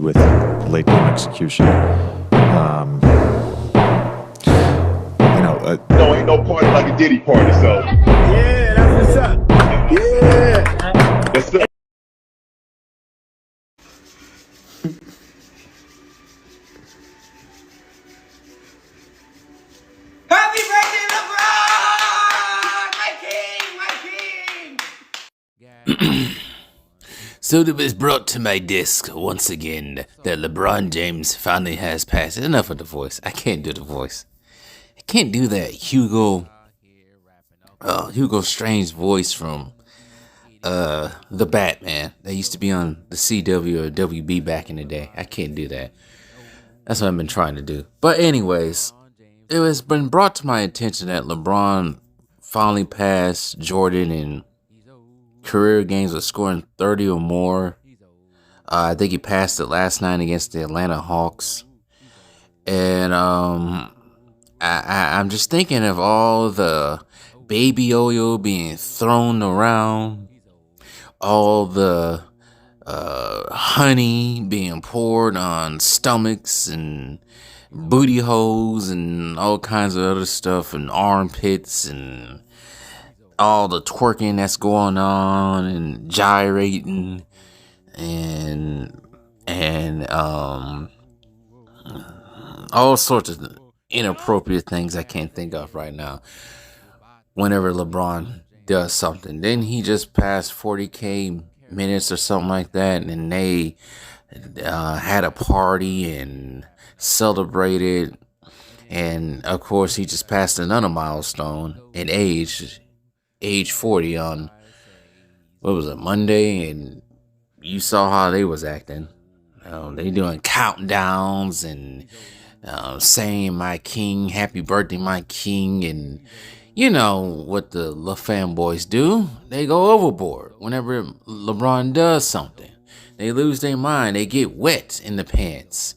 with late game execution. No, ain't no party like a Diddy party, so. Yeah, that's what's up. Yeah. Yes, sir. Happy birthday, LeBron! My king! So it is brought to my desk once again that LeBron James finally has passed. Enough of the voice. I can't do the voice. I can't do that Hugo Strange voice from the Batman that used to be on the CW or WB back in the day. I can't do that. That's what I've been trying to do. But anyways, it has been brought to my attention that LeBron finally passed Jordan in career games with scoring 30 or more. I think he passed it last night against the Atlanta Hawks. And I'm just thinking of all the baby oil being thrown around, all the honey being poured on stomachs and booty holes and all kinds of other stuff, and armpits, and all the twerking that's going on and gyrating and all sorts of inappropriate things I can't think of right now. Whenever LeBron does something, then he just passed 40K minutes or something like that, and they had a party and celebrated, and of course he just passed another milestone in age 40 on, what was it, Monday, and you saw how they was acting. They doing countdowns and saying my king, happy birthday my king, and you know what the fanboys do. They go overboard whenever LeBron does something. They lose their mind. They get wet in the pants.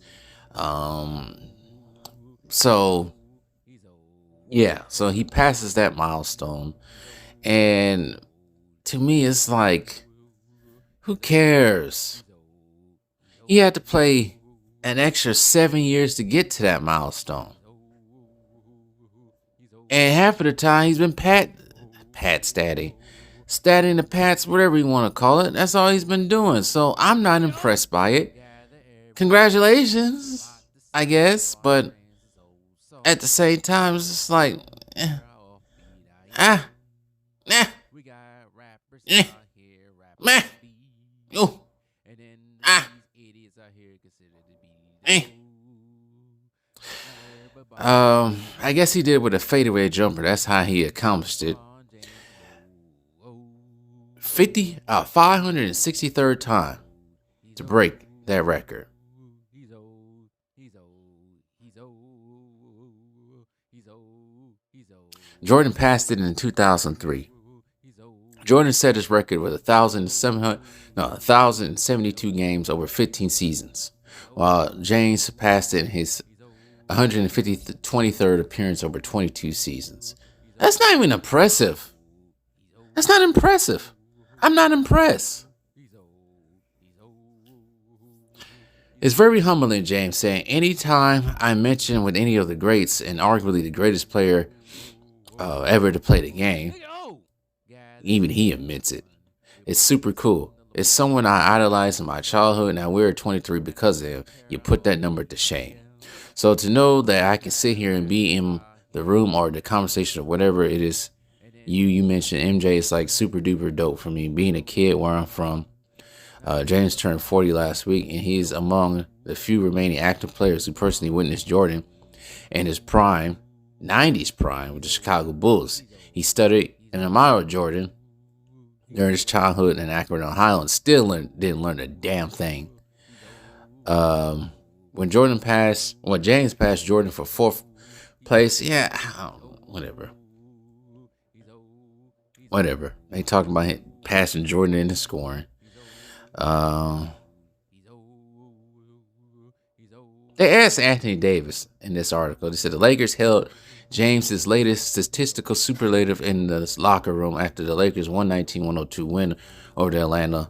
So he passes that milestone. And to me, it's like, who cares? He had to play an extra 7 years to get to that milestone. And half of the time, he's been statting the Pats, whatever you want to call it. That's all he's been doing. So I'm not impressed by it. Congratulations, I guess. But at the same time, it's just like, I guess he did with a fadeaway jumper. That's how he accomplished it. 563rd time to break that record. Jordan passed it in 2003. Jordan set his record with 1,072 games over 15 seasons, while James surpassed it in his 123rd appearance over 22 seasons. That's not even impressive. That's not impressive. I'm not impressed. It's very humbling, James, saying, anytime I mention with any of the greats, and arguably the greatest player ever to play the game, even he admits it. It's super cool. It's someone I idolized in my childhood, and I wear 23 because of him. You put that number to shame. So to know that I can sit here and be in the room or the conversation or whatever it is, you mentioned MJ, it's like super duper dope for me. Being a kid where I'm from, James turned 40 last week, and he's among the few remaining active players who personally witnessed Jordan in his prime, 90s prime, with the Chicago Bulls. He studied and admired Jordan during his childhood in Akron, Ohio, and still didn't learn a damn thing. When James passed Jordan for 4th place, whatever. They talking about him passing Jordan into scoring. They asked Anthony Davis in this article. They said the Lakers held James's latest statistical superlative in the locker room after the Lakers' 119-102 win over the Atlanta